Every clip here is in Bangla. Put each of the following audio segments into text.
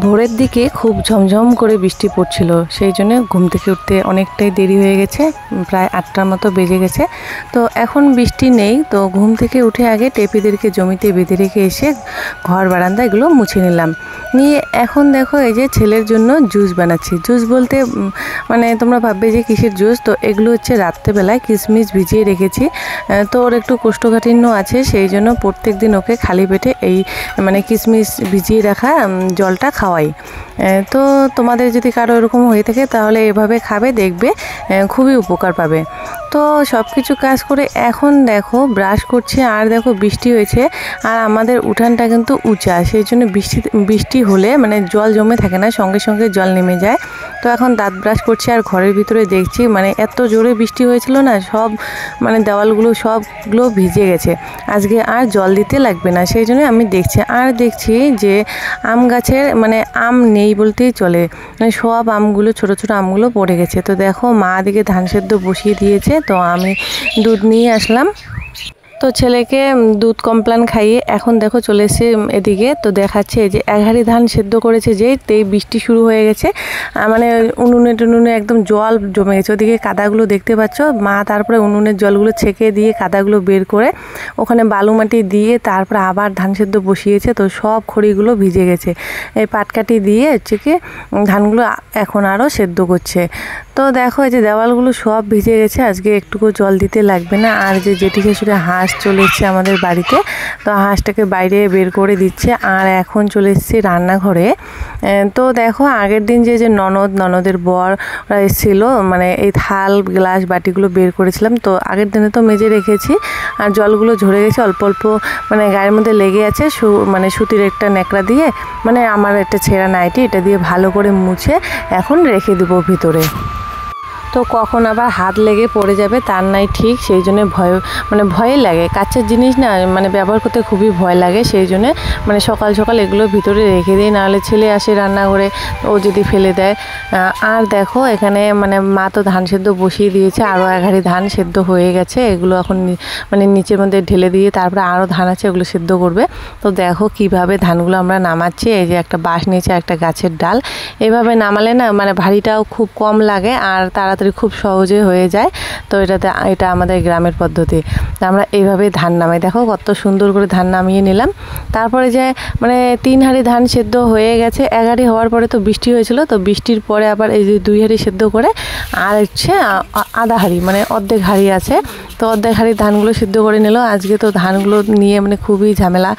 ভোরের দিকে খুব ঝমঝম করে বৃষ্টি পড়ছিল, সেই জন্য ঘুম থেকে উঠতে অনেকটাই দেরি হয়ে গেছে, প্রায় 8টার মতো বেজে গেছে। তো এখন বৃষ্টি নেই, তো ঘুম থেকে উঠে আগে টেপিদেরকে জমিতে বেঁধে রেখে এসে ঘর বারান্দা এগুলো মুছে নিলাম। নিয়ে এখন দেখো এই যে ছেলের জন্য জুস বানাচ্ছি। জুস বলতে মানে তোমরা ভাববে যে কিসের জুস, তো এগুলো হচ্ছে রাত্রেবেলায় কিশমিশ ভিজিয়ে রেখেছি। তো ওর একটু কোষ্ঠকাঠিন্য আছে, সেই জন্য প্রত্যেক দিন ওকে খালি পেটে এই মানে কিশমিশ ভিজিয়ে রাখা জলটা খাওয়াই। তো তোমাদের যদি কারো এরকম হয়ে থাকে তাহলে এভাবে খাবে, দেখবে খুবই উপকার পাবে। তো সব কিছু কাজ করে এখন দেখো ব্রাশ করছি, আর দেখো বৃষ্টি হয়েছে, আর আমাদের উঠানটা কিন্তু উঁচা, সেই জন্য বৃষ্টি হলে মানে জল জমে থাকে না, সঙ্গে সঙ্গে জল নেমে যায়। তো এখন দাঁত ব্রাশ করছি আর ঘরের ভিতরে দেখছি মানে এত জোরে বৃষ্টি হয়েছিল না, সব মানে দেওয়ালগুলো সবগুলো ভিজে গেছে। আজকে আর জল দিতে লাগবে না, সেই জন্য আমি দেখছি। আর দেখছি যে আম গাছের মানে আম নেই বলতেই চলে, মানে সব আমগুলো ছোট ছোট আমগুলো পড়ে গেছে। তো দেখো মা দিকে ধান সেদ্ধ বসিয়ে দিয়েছে, তো আমি দুধ নিয়ে আসলাম। তো ছেলেকে দুধ কমপ্লান খাইয়ে এখন দেখো চলে এসে এদিকে, তো দেখাচ্ছে যে 1 হাঁড়ি ধান সেদ্ধ করেছে, যেই বৃষ্টি শুরু হয়ে গেছে মানে উনুনে টুনুনে একদম জল জমে গেছে। ওদিকে কাদাগুলো দেখতে পাচ্ছ, মা তারপরে উনুনের জলগুলো ছেঁকে দিয়ে কাদাগুলো বের করে ওখানে বালু মাটি দিয়ে তারপরে আবার ধান সেদ্ধ বসিয়েছে। তো সব খড়িগুলো ভিজে গেছে, এই পাটকাঠি দিয়ে হচ্ছে কি ধানগুলো এখন আরও সেদ্ধ করছে। তো দেখো এই যে দেওয়ালগুলো সব ভিজে গেছে, আজকে একটুকু জল দিতে লাগবে না। আর যে জেঠি শাশুড়ি হাঁস চলে এসছে আমাদের বাড়িতে, তো হাঁসটাকে বাইরে বের করে দিচ্ছে। আর এখন চলে এসেছি রান্নাঘরে। তো দেখো আগের দিন যে ননদের বর এসেছিলো, মানে এই থাল গ্লাস বাটিগুলো বের করেছিলাম, তো আগের দিনে তো মেজে রেখেছি, আর জলগুলো ঝরে গেছে অল্প অল্প, মানে গায়ের মধ্যে লেগে আছে। মানে সুতির একটা ন্যাকড়া দিয়ে, মানে আমার একটা ছেঁড়া নাইটি, এটা দিয়ে ভালো করে মুছে এখন রেখে দেবো ভিতরে। তো কখন আবার হাত লেগে পড়ে যাবে তার নাই ঠিক, সেই জন্য ভয় লাগে, কাঁচের জিনিস না মানে ব্যবহার করতে খুবই ভয় লাগে। সেই জন্যে মানে সকাল সকাল এগুলো ভিতরে রেখে দিই, নাহলে ছেলে আসে রান্নাঘরে, ও যদি ফেলে দেয়। আর দেখো এখানে মানে মা তো ধান সেদ্ধ বসিয়ে দিয়েছে, আরও 1 হাঁড়ি ধান সেদ্ধ হয়ে গেছে। এগুলো এখন মানে নিচের মধ্যে ঢেলে দিয়ে তারপরে আরও ধান আছে, এগুলো সেদ্ধ করবে। তো দেখো কিভাবে ধানগুলো আমরা নামাচ্ছি, এই যে একটা বাঁশ নিচে একটা গাছের ডাল, এভাবে নামালে না মানে ভারীটাও খুব কম লাগে আর তাড়াতাড়ি খুব সহজে হয়ে যায়। তো এটা আমাদের গ্রামের পদ্ধতি, আমরা এইভাবে ধান নামাই। দেখো কত সুন্দর করে ধান নামিয়ে নিলাম। তারপরে যে মানে 3 হাঁড়ি ধান সেদ্ধ হয়ে গেছে, 1 হাঁড়ি হওয়ার পরে তো বৃষ্টি হয়েছিল, তো বৃষ্টির পরে আবার এই যে 2 হাঁড়ি সেদ্ধ করে, আর হচ্ছে আধা হাঁড়ি মানে অর্ধেক হাঁড়ি আছে, তো অর্ধেক হাঁড়ি ধানগুলো সিদ্ধ করে নিল। আজকে তো ধানগুলো নিয়ে মানে খুবই ঝামেলা।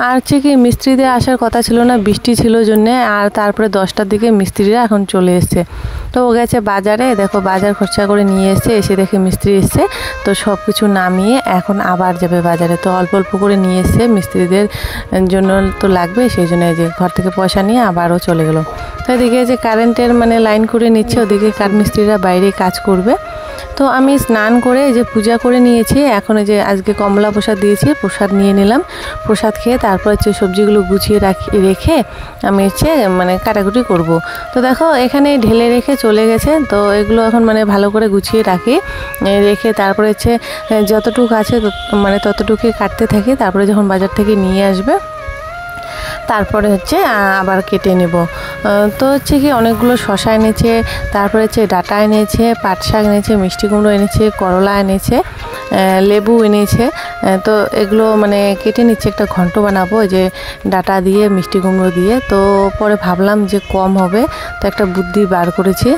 আর হচ্ছে কি মিস্ত্রিদের আসার কথা ছিল না, বৃষ্টি ছিল জন্যে। আর তারপরে 10টার দিকে মিস্ত্রিরা এখন চলে এসছে, তো ও গেছে বাজারে, দেখো বাজার খরচা করে নিয়ে এসে দেখে মিস্ত্রি এসছে, তো সব কিছু নামিয়ে এখন আবার যাবে বাজারে। তো অল্প অল্প করে নিয়ে এসছে, মিস্ত্রিদের জন্য তো লাগবে, সেই জন্য এই যে ঘর থেকে পয়সা নিয়ে আবারও চলে গেল। তো এদিকে যে কারেন্টের মানে লাইন করে নিচ্ছে, ওদিকে কাঠ মিস্ত্রিরা বাইরে কাজ করবে। তো আমি স্নান করে যে পূজা করে নিয়েছি, এখন এই যে আজকে কমলা প্রসাদ দিয়েছি, প্রসাদ নিয়ে নিলাম। প্রসাদ খেয়ে তারপর হচ্ছে সবজিগুলো গুছিয়ে রেখে আমি হচ্ছে মানে কাটাকুটি করব। তো দেখো এখানে ঢেলে রেখে চলে গেছে, তো এগুলো এখন মানে ভালো করে গুছিয়ে রাখি, রেখে তারপরে হচ্ছে যতটুকু আছে মানে ততটুকুই কাটতে থাকি। তারপরে যখন বাজার থেকে নিয়ে আসবে তারপরে হচ্ছে আবার কেটে নেব। তো হচ্ছে কি অনেকগুলো শসা এনেছে, তারপরে হচ্ছে ডাঁটা এনেছে, পাট শাক এনেছে, মিষ্টি কুমড়ো এনেছে, করলা এনেছে, লেবু এনেছে। তো এগুলো মানে কেটে নিচ্ছে, একটা ঘন্ট বানাবো যে ডাঁটা দিয়ে মিষ্টি কুমড়ো দিয়ে। তো পরে ভাবলাম যে কম হবে, তো একটা বুদ্ধি বার করেছি।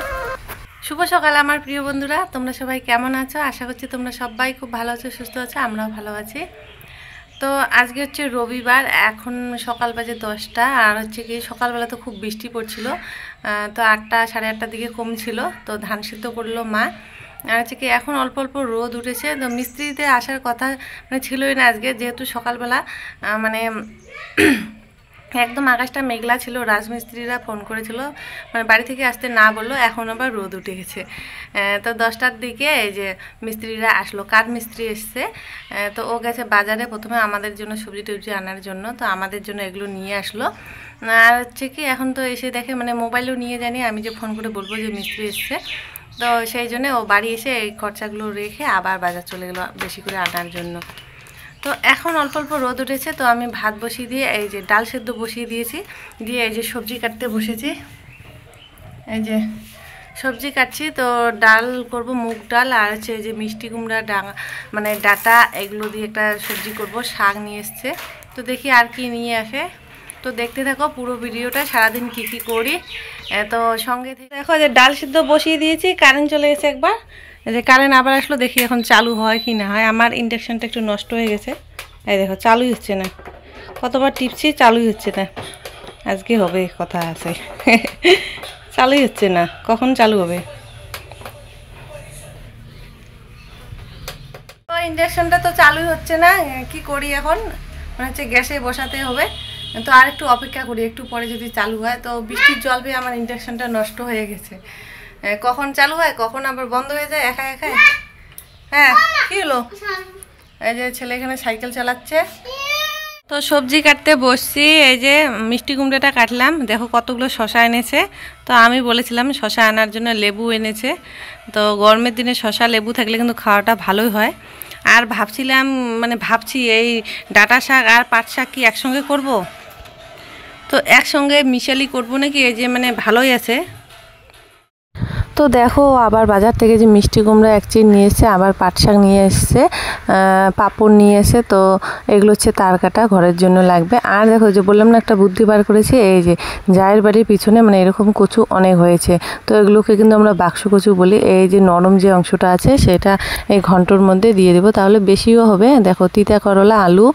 শুভ সকাল আমার প্রিয় বন্ধুরা, তোমরা সবাই কেমন আছো? আশা করছি তোমরা সবাই খুব ভালো আছো, সুস্থ আছো, আমরাও ভালো আছি। তো আজকে হচ্ছে রবিবার, এখন সকাল বাজে 10টা, আর হচ্ছে কি সকালবেলা তো খুব বৃষ্টি পড়ছিল, তো 8টা সাড়ে 8টার দিকে কমছিল। তো ধান সিদ্ধ করলো মা, আর হচ্ছে কি এখন অল্প অল্প রোদ উঠেছে। তো মিস্ত্রিদের আসার কথা মানে ছিলই না আজকে, যেহেতু সকালবেলা মানে একদম আকাশটা মেঘলা ছিল। রাজমিস্ত্রিরা ফোন করেছিল, মানে বাড়ি থেকে আসতে না বললো, এখন আবার রোদ উঠে গেছে। তো 10টার দিকে এই যে মিস্ত্রিরা আসলো, কাঠ মিস্ত্রি এসছে। তো ও গেছে বাজারে প্রথমে আমাদের জন্য সবজি টবজি আনার জন্য, তো আমাদের জন্য এগুলো নিয়ে আসলো। আর হচ্ছে কি এখন তো এসে দেখে মানে মোবাইলও নিয়ে জানি, আমি যে ফোন করে বলবো যে মিস্ত্রি এসছে, তো সেই জন্য ও বাড়ি এসে এই খরচাগুলো রেখে আবার বাজার চলে গেলো বেশি করে আনার জন্য। তো এখন অল্প অল্প রোদ উঠেছে, তো আমি ভাত বসিয়ে দিয়ে এই যে ডাল সেদ্ধ বসিয়ে দিয়েছি, দিয়ে এই যে সবজি কাটতে বসেছি। এই যে সবজি কাটছি, তো ডাল করব মুগ ডাল, আর হচ্ছে এই যে মিষ্টি কুমড়া মানে ডাটা এগুলো দিয়ে একটা সবজি করব। শাক নিয়ে এসছে, তো দেখি আর কি নিয়ে আসে। তো দেখতে থাকো পুরো ভিডিওটা, সারাদিন কি কি করি। তো সঙ্গে দেখো যে ডাল সিদ্ধ বসিয়ে দিয়েছি, কারেন্ট চলে গেছে একবার, যে কারেন্ট আবার আসলো, দেখি এখন চালু হয় কি না হয়। আমার ইন্ডাকশানটা একটু নষ্ট হয়ে গেছে, এই দেখো চালুই হচ্ছে না, কতবার টিপছি চালুই হচ্ছে না। আজকে হবে কথা আছে চালুই হচ্ছে না, কখন চালু হবে। তো ইন্ডাকশানটা তো চালুই হচ্ছে না, কি করি এখন, মনে হচ্ছে গ্যাসে বসাতে হবে। তো আর একটু অপেক্ষা করি, একটু পরে যদি চালু হয়। তো বৃষ্টির জল পেয়ে আমার ইন্ডাকশানটা নষ্ট হয়ে গেছে, কখন চালু হয় কখন আবার বন্ধ হয়ে যায় একা একাই। হ্যাঁ কি হলো, এই যে ছেলে এখানে সাইকেল চালাচ্ছে। তো সবজি কাটতে বসছি, এই যে মিষ্টি কুমড়োটা কাটলাম, দেখো কতগুলো শশা এনেছে। তো আমি বলেছিলাম শশা আনার জন্য, লেবু এনেছে। তো গরমের দিনে শশা লেবু থাকলে কিন্তু খাওয়াটা ভালোই হয়। আর ভাবছিলাম, মানে ভাবছি এই ডাঁটা শাক আর পাট শাক কি একসঙ্গে করব, তো একসঙ্গে মিশালি করব নাকি, এই যে মানে ভালোই আছে। তো দেখো আবার বাজার থেকে যে মিষ্টি কুমড়া এক চিন নিয়ে এসছে, আবার পাট শাক নিয়ে এসছে, পাঁপড় নিয়ে এসে। তো এগুলো হচ্ছে তার কাটা, ঘরের জন্য লাগবে। আর দেখো যে বললাম না একটা বুদ্ধি বার করেছি, এই যে জায়ের বাড়ির পিছনে মানে এরকম কচু অনেক হয়েছে, তো এগুলোকে কিন্তু আমরা বাক্স কচু বলি। এই যে নরম যে অংশটা আছে সেটা এই ঘন্টর মধ্যে দিয়ে দেবো, তাহলে বেশিও হবে। দেখো তিতা করলা আলু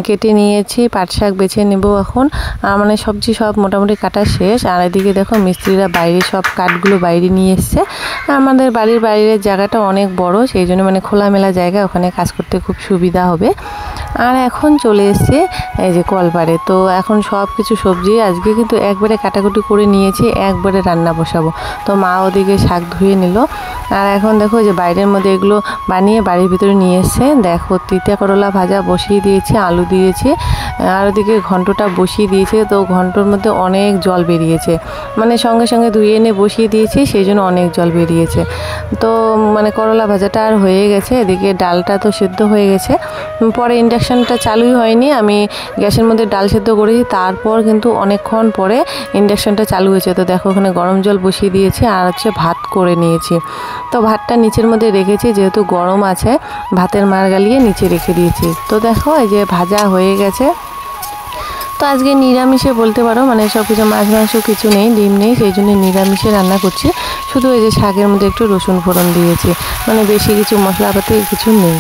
কেটে নিয়েছি, পাট শাক বেছে নেব এখন। আর মানে সবজি সব মোটামুটি কাটা শেষ। আর এদিকে দেখো মিস্ত্রিরা বাইরে সব কাঠগুলো বাইরে নিয়ে এসছে। আমাদের বাড়ির বাইরের জায়গাটা অনেক বড়, সেই জন্য মানে খোলামেলা জায়গা, ওখানে কাজ করতে খুব সুবিধা হবে। আর এখন চলে এসছে এই যে কলপারে। তো এখন সব কিছু সবজি আজকে কিন্তু একবারে কাটাকুটি করে নিয়েছি, একবারে রান্না বসাবো। তো মা ওদিকে শাক ধুয়ে নিল, আর এখন দেখো যে বাইরের মধ্যে এগুলো বানিয়ে বাড়ির ভিতরে নিয়ে এসছে। দেখো তিতা করলা ভাজা বসিয়ে দিয়েছি, আলু দিয়েছি, আর ওদিকে ঘন্টটা বসিয়ে দিয়েছে। তো ঘন্টর মধ্যে অনেক জল বেরিয়েছে, মানে সঙ্গে সঙ্গে ধুয়ে এনে বসিয়ে দিয়েছি, সেই জন্য অনেক জল বেরিয়েছে। তো মানে করলা ভাজাটা আর হয়ে গেছে, এদিকে ডালটা তো সেদ্ধ হয়ে গেছে। পরে ইন্ডাকশানটা চালুই হয়নি, আমি গ্যাসের মধ্যে ডাল সেদ্ধ করেছি, তারপর কিন্তু অনেকক্ষণ পরে ইন্ডাকশানটা চালু হয়েছে। তো দেখো ওখানে গরম জল বসিয়ে দিয়েছি, আর হচ্ছে ভাত করে নিয়েছি। তো ভাতটা নিচের মধ্যে রেখেছি, যেহেতু গরম আছে ভাতের মার গালিয়ে নিচে রেখে দিয়েছি। তো দেখো এই যে ভাজা হয়ে গেছে। তো আজকে নিরামিষে বলতে পারো, মানে সব কিছু মাছ মাংস কিছু নেই, ডিম নেই, সেই জন্য নিরামিষে রান্না করছি। শুধু এই যে শাকের মধ্যে একটু রসুন ফোড়ন দিয়েছি, মানে বেশি কিছু মশলাপাতি কিছু নেই।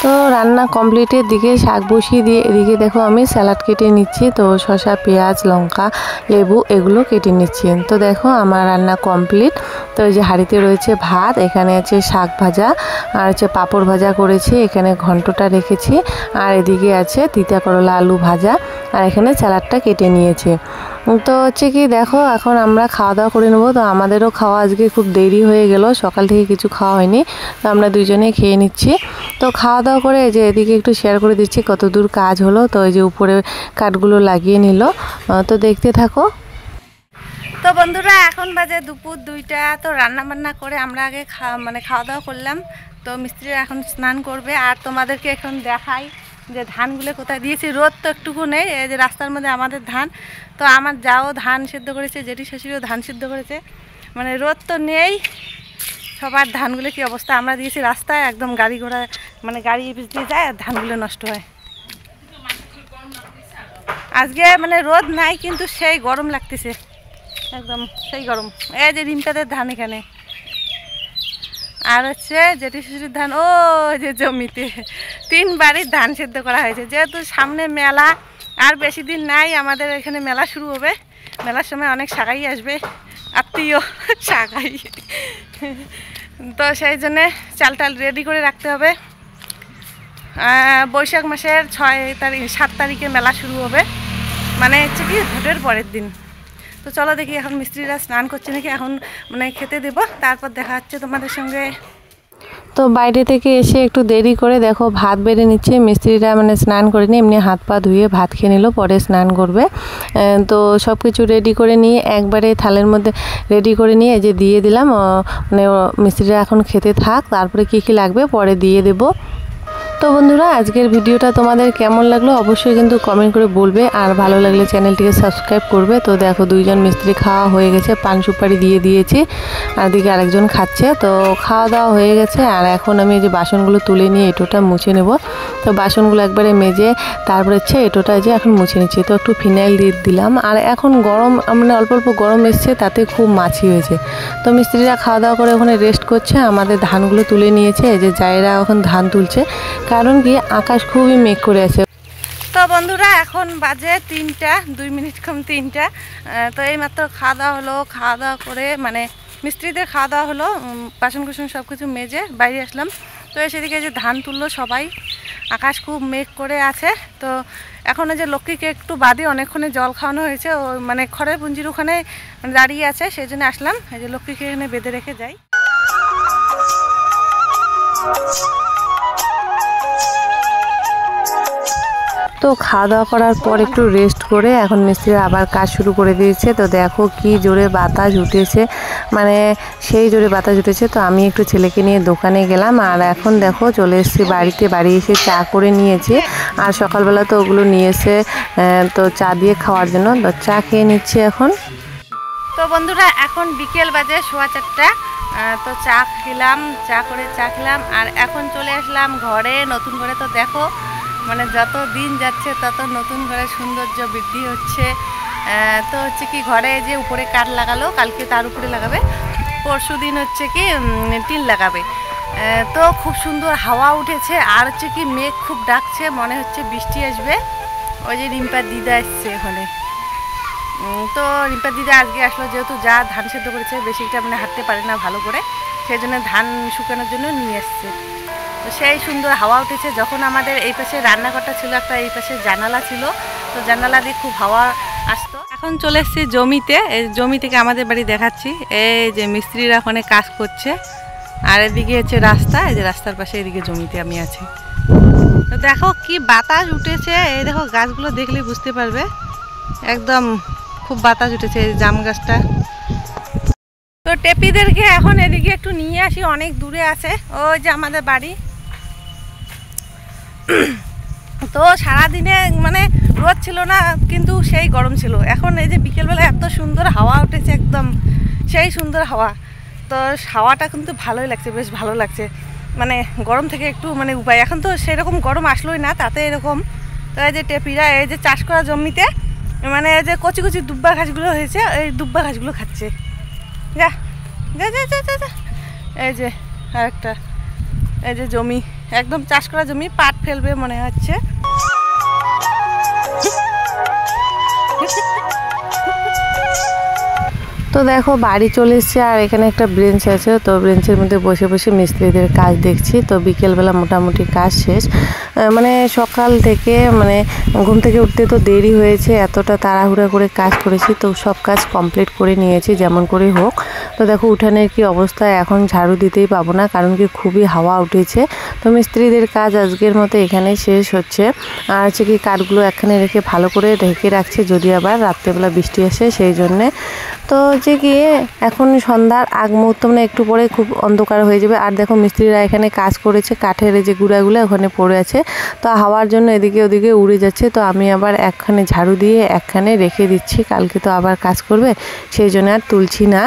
তো রান্না কমপ্লিটের দিকে শাক বসিয়ে দিয়ে এদিকে দেখো আমি স্যালাড কেটে নিচ্ছি। তো শসা পেঁয়াজ লঙ্কা লেবু এগুলো কেটে নিচ্ছি। তো দেখো আমার রান্না কমপ্লিট। তো এই যে হাঁড়িতে রয়েছে ভাত, এখানে আছে শাক ভাজা, আর হচ্ছে পাঁপড় ভাজা করেছি, এখানে ঘন্টটা রেখেছি, আর এদিকে আছে তিতা করলা আলু ভাজা, আর এখানে স্যালাডটা কেটে নিয়েছি। তো হচ্ছে কি দেখো এখন আমরা খাওয়া দাওয়া করে নেবো। তো আমাদেরও খাওয়া আজকে খুব দেরি হয়ে গেল, সকাল থেকে কিছু খাওয়া হয়নি, তো আমরা দুজনেই খেয়ে নিচ্ছি। তো খাওয়া দাওয়া করে যে এদিকে একটু শেয়ার করে দিচ্ছি কত দূর কাজ হলো। তো এই যে উপরে কাঠগুলো লাগিয়ে নিল, তো দেখতে থাকো। তো বন্ধুরা এখন বাজে দুপুর 2টা। তো রান্না বান্না করে আমরা আগে মানে খাওয়া দাওয়া করলাম। তো মিস্ত্রিরা এখন স্নান করবে, আর তোমাদেরকে এখন দেখাই যে ধানগুলো কোথায় দিয়েছি। রোদ তো একটুকু নেই, এই যে রাস্তার মধ্যে আমাদের ধান। তো আমার যাও ধান সিদ্ধ করেছে, জেঠি শাশুড়িও ধান সিদ্ধ করেছে, মানে রোদ তো নেই। সবার ধানগুলো কি অবস্থা, আমরা দিয়েছি রাস্তায়, একদম গাড়ি ঘোড়া মানে গাড়ি পিছ দিয়ে যায় আর ধানগুলো নষ্ট হয়। আজকে মানে রোদ নাই কিন্তু সেই গরম লাগতেছে, একদম সেই গরম। এই যে রিম্পাদের ধান এখানে, আর হচ্ছে জেঠি শ্বশুরের ধান ও যে জমিতে 3 বাড়ির ধান সিদ্ধ করা হয়েছে। যেহেতু সামনে মেলা, আর বেশি দিন নাই, আমাদের এখানে মেলা শুরু হবে। মেলার সময় অনেক শাকাই আসবে, আত্মীয় শাকাই। তো সেই জন্যে চাল টাল রেডি করে রাখতে হবে। বৈশাখ মাসের 7 তারিখে মেলা শুরু হবে, মানে হচ্ছে কি ভোটের পরের দিন। তো চলো দেখি এখন মিস্ত্রিরা স্নান করছে নাকি, এখন মানে খেতে দেবো, তারপর দেখা হচ্ছে তোমাদের সঙ্গে। তো বাইরে থেকে এসে একটু দেরি করে দেখো ভাত বেড়ে নিচ্ছে। মিস্ত্রিরা মানে স্নান করেনি, এমনি হাত পা ধুয়ে ভাত খেয়ে নিল, পরে স্নান করবে। তো সব কিছু রেডি করে নিয়ে একবারে থালের মধ্যে রেডি করে নিয়ে এই যে দিয়ে দিলাম। মানে মিস্ত্রিরা এখন খেতে থাক, তারপরে কী কী লাগবে পরে দিয়ে দেবো। তো বন্ধুরা আজকের ভিডিওটা তোমাদের কেমন লাগলো অবশ্যই কিন্তু কমেন্ট করে বলবে, আর ভালো লাগলে চ্যানেলটিকে সাবস্ক্রাইব করবে। তো দেখো দুইজন মিস্ত্রি খাওয়া হয়ে গেছে, পান সুপারি দিয়ে দিয়েছি, আর দিকে আরেকজন খাচ্ছে। তো খাওয়া দাওয়া হয়ে গেছে, আর এখন আমি এই যে বাসনগুলো তুলে নিয়ে এঁটোটা মুছে নেব। তো বাসনগুলো একবারে মেজে তারপরে এঁটোটা যে এখন মুছে নিচ্ছি। তো একটু ফিনাইল দিয়ে দিলাম, আর এখন গরম মানে অল্প অল্প গরম এসছে, তাতে খুব মাছি হয়েছে। তো মিস্ত্রিরা খাওয়া দাওয়া করে ওখানে রেস্ট করছে, আমাদের ধানগুলো তুলে নিয়েছে। এই যে জায়েরা এখন ধান তুলছে, কারণ কি আকাশ খুবই মেঘ করে আছে। তো বন্ধুরা এখন বাজে 3টা 2 মিনিট কম 3টা। তো এইমাত্র খাওয়া দাওয়া হলো, খাওয়া দাওয়া করে মানে মিস্ত্রিদের খাওয়া দাওয়া হলো, বাসন কুসন সব কিছু মেজে বাইরে আসলাম। তো সেদিকে যে ধান তুললো সবাই, আকাশ খুব মেঘ করে আছে। তো এখন যে লক্ষ্মীকে একটু বাদে অনেকক্ষণে জল খাওয়ানো হয়েছে, ও মানে খড়ের পুঞ্জির ওখানে দাঁড়িয়ে আছে, সেই জন্য আসলাম। এই যে লক্ষ্মীকে এখানে বেঁধে রেখে যাই। তো খাওয়া দাওয়া করার পর একটু রেস্ট করে এখন মিস্ত্রিরা আবার কাজ শুরু করে দিয়েছে। তো দেখো কি জোরে বাতাস উঠেছে, মানে সেই জোরে বাতাস উঠেছে। তো আমি একটু ছেলেকে নিয়ে দোকানে গেলাম, আর এখন দেখো চলে এসেছি বাড়িতে। বাড়ি এসে চা করে নিয়েছি, আর সকালবেলা তো ওগুলো নিয়েছে তো চা দিয়ে খাওয়ার জন্য। তো চা খেয়ে নিচ্ছি এখন। তো বন্ধুরা এখন বিকেল বাজে 4:15। তো চা খেলাম, চা খেলাম, আর এখন চলে আসলাম ঘরে, নতুন ঘরে। তো দেখো মানে যত দিন যাচ্ছে তত নতুন ঘরের সৌন্দর্য বৃদ্ধি হচ্ছে। তো হচ্ছে কি ঘরে যে উপরে কাঠ লাগালো, কালকে তার উপরে লাগাবে, পরশু দিন হচ্ছে কি টিন লাগাবে। তো খুব সুন্দর হাওয়া উঠেছে, আর হচ্ছে কি মেঘ খুব ডাকছে, মনে হচ্ছে বৃষ্টি আসবে। ওই যে রিম্পার দিদা এসছে ওখানে। তো রিম্পার দিদা আজকে আসলো, যেহেতু যা ধান সেদ্ধ করেছে বেশিটা মানে হাঁটতে পারে না ভালো করে, সেই জন্য ধান শুকানোর জন্য নিয়ে এসছে। তো সেই সুন্দর হাওয়া উঠেছে। যখন আমাদের এই পাশে রান্নাঘরটা ছিল একটা, এই পাশে জানালা ছিল, তো জানালা দিয়ে খুব হাওয়া আসতো। এখন চলে এসেছি জমিতে, এই জমি থেকে আমাদের বাড়ি দেখাচ্ছি। এই যে মিস্ত্রিরা ওখানে কাজ করছে, আর এদিকে হচ্ছে রাস্তা, এই যে রাস্তার পাশে এদিকে জমিতে আমি আছি। তো দেখো কি বাতাস উঠেছে, এই দেখো গাছগুলো দেখলেই বুঝতে পারবে, একদম খুব বাতাস উঠেছে এই জাম গাছটা। তো টেপিদেরকে এখন এদিকে একটু নিয়ে আসি, অনেক দূরে আছে ওই যে আমাদের বাড়ি। তো সারাদিনে মানে রোদ ছিল না, কিন্তু সেই গরম ছিল। এখন এই যে বিকেলবেলা এত সুন্দর হাওয়া উঠেছে, একদম সেই সুন্দর হাওয়া। তো হাওয়াটা কিন্তু ভালোই লাগছে, বেশ ভালো লাগছে, মানে গরম থেকে একটু মানে উপায়। এখন তো সেরকম গরম আসলোই না, তাতে এরকম। তো এই যে টেপিরা এই যে চাষ করা জমিতে মানে এই যে কচি কচি দুব্বা ঘাসগুলো হয়েছে, এই দুব্বা ঘাসগুলো খাচ্ছে। যা যা যা যা যা। এই যে আরেকটা, এই যে জমি একদম চাষ করা জমি, পাট ফেলবে মনে হচ্ছে। তো দেখো বাড়ি চলে এসছে, আর এখানে একটা ব্রেঞ্চ আছে, তো ব্রেঞ্চের মধ্যে বসে বসে মিস্ত্রিদের কাজ দেখছি। তো বিকেলবেলা মোটামুটি কাজ শেষ, মানে সকাল থেকে মানে ঘুম থেকে উঠতে তো দেরি হয়েছে, এতটা তাড়াহুড়া করে কাজ করেছি। তো সব কাজ কমপ্লিট করে নিয়েছি যেমন করে হোক। তো দেখো উঠানের কি অবস্থা, এখন ঝাড়ু দিতেই পাবো না, কারণ কি খুবই হাওয়া উঠেছে। তো মিস্ত্রিদের কাজ আজকের মতো এখানেই শেষ হচ্ছে, আর হচ্ছে কি কাঠগুলো এখানে রেখে ভালো করে ঢেকে রাখছে, যদি আবার রাত্রেবেলা বৃষ্টি আসে সেই জন্যে। তো হচ্ছে কি এখন সন্ধ্যার আগ মুহূর্ত মানে একটু পরে খুব অন্ধকার হয়ে যাবে। আর দেখো মিস্ত্রিরা এখানে কাজ করেছে, কাঠের যে গুঁড়াগুলো ওখানে পড়ে আছে, তো হাওয়ার জন্য এদিকে ওদিকে উড়ে যাচ্ছে। তো আমি আবার একখানে ঝাড়ু দিয়ে একখানে রেখে দিচ্ছি, কালকে তো আবার কাজ করবে, সেই জন্য আর তুলছি না।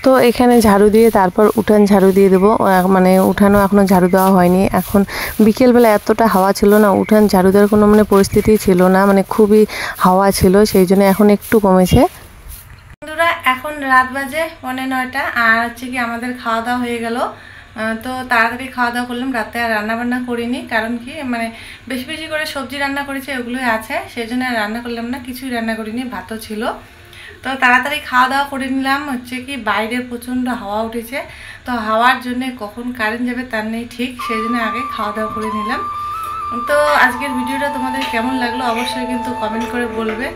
তো এখানে ঝাড়ু দিয়ে তারপর উঠান ঝাড়ু দিয়ে দেবো, মানে উঠানও এখনও ঝাড়ু দেওয়া হয়নি। এখন বিকেলবেলা এতটা হাওয়া ছিল না, উঠান ঝাড়ু দেওয়ার কোনো মানে পরিস্থিতি ছিল না, মানে খুবই হাওয়া ছিল, সেই জন্য এখন একটু কমেছে। বন্ধুরা এখন রাত বাজে 9:15, আর হচ্ছে কি আমাদের খাওয়া দাওয়া হয়ে গেল। তো তাড়াতাড়ি খাওয়া দাওয়া করলাম, রাতে আর রান্নাবান্না করিনি, কারণ কি মানে বেশি বেশি করে সবজি রান্না করেছি, ওগুলোই আছে, সেই জন্য আর রান্না করলাম না, কিছুই রান্না করিনি, ভাতও ছিল। তো তাড়াতাড়ি খাওয়া দাওয়া করে নিলাম। হচ্ছে কি বাইরে প্রচণ্ড হাওয়া উঠেছে, তো হাওয়ার জন্যে কখন কারেন্ট যাবে তার নেই ঠিক, সেই জন্য আগে খাওয়া দাওয়া করে নিলাম। তো আজকের ভিডিওটা তোমাদের কেমন লাগলো অবশ্যই কিন্তু কমেন্ট করে বলবে,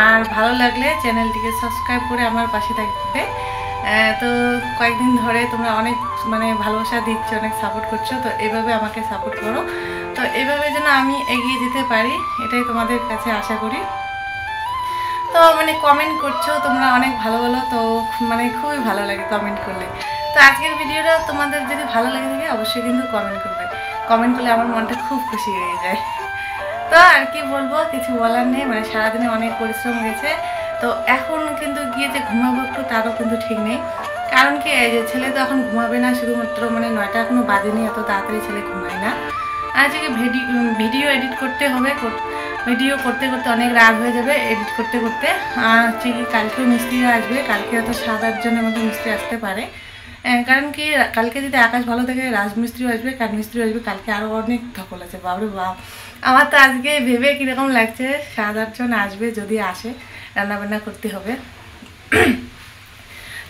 আর ভালো লাগলে চ্যানেলটিকে সাবস্ক্রাইব করে আমার পাশে থাকবে। তো কয়েকদিন ধরে তোমরা অনেক মানে ভালোবাসা দিচ্ছ, অনেক সাপোর্ট করছো, তো এইভাবে আমাকে সাপোর্ট করো। তো এইভাবে যেন আমি এগিয়ে যেতে পারি, এটাই তোমাদের কাছে আশা করি। তো মানে কমেন্ট করছো তোমরা অনেক ভালো ভালো, তো মানে খুবই ভালো লাগে কমেন্ট করলে। তো আজকের ভিডিওটা তোমাদের যদি ভালো লাগে থাকে অবশ্যই কিন্তু কমেন্ট করবে। কমেন্ট করলে আমার মনটা খুব খুশি হয়ে যায়। তো আর কি বলবো, কিছু বলার নেই, মানে সারাদিনে অনেক পরিশ্রম হয়েছে। তো এখন কিন্তু গিয়ে যে ঘুমাবো একটু তারও কিন্তু ঠিক নেই, কারণ কি এই যে ছেলে তো এখন ঘুমাবে না, শুধুমাত্র মানে 9টা এখনো বাজেনি, এত তাড়াতাড়ি ছেলে ঘুমায় না। আজকে ভিডিও এডিট করতে হবে, ভিডিও করতে করতে অনেক রাত হয়ে যাবে এডিট করতে করতে। আর হচ্ছে কালকেও মিস্ত্রিরা আসবে, কালকে হয়তো 7-8 জনের মতো মিস্ত্রি আসতে পারে, কারণ কি কালকে যদি আকাশ ভালো থাকে রাজমিস্ত্রিও আসবে, কাঠমিস্ত্রিও আসবে, কালকে আরও অনেক ধকল আছে। বাবরে বাপ, আমার তো আজকে ভেবে কীরকম লাগছে, 7-8 জন আসবে, যদি আসে রান্নাবান্না করতে হবে।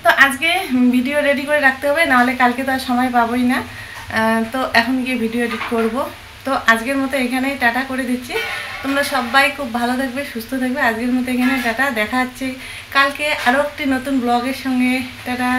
তো আজকে ভিডিও রেডি করে রাখতে হবে, নাহলে কালকে তো আর সময় পাবোই না। তো এখন গিয়ে ভিডিও এডিট করব। তো আজকের মতো এখানেই টাটা করে দিচ্ছি। তোমরা সবাই খুব ভালো থাকবে, সুস্থ থাকবে। আজকের মতো এখানে টাটা, দেখা হচ্ছে কালকে আরও একটি নতুন ব্লগের সঙ্গে। টাটা।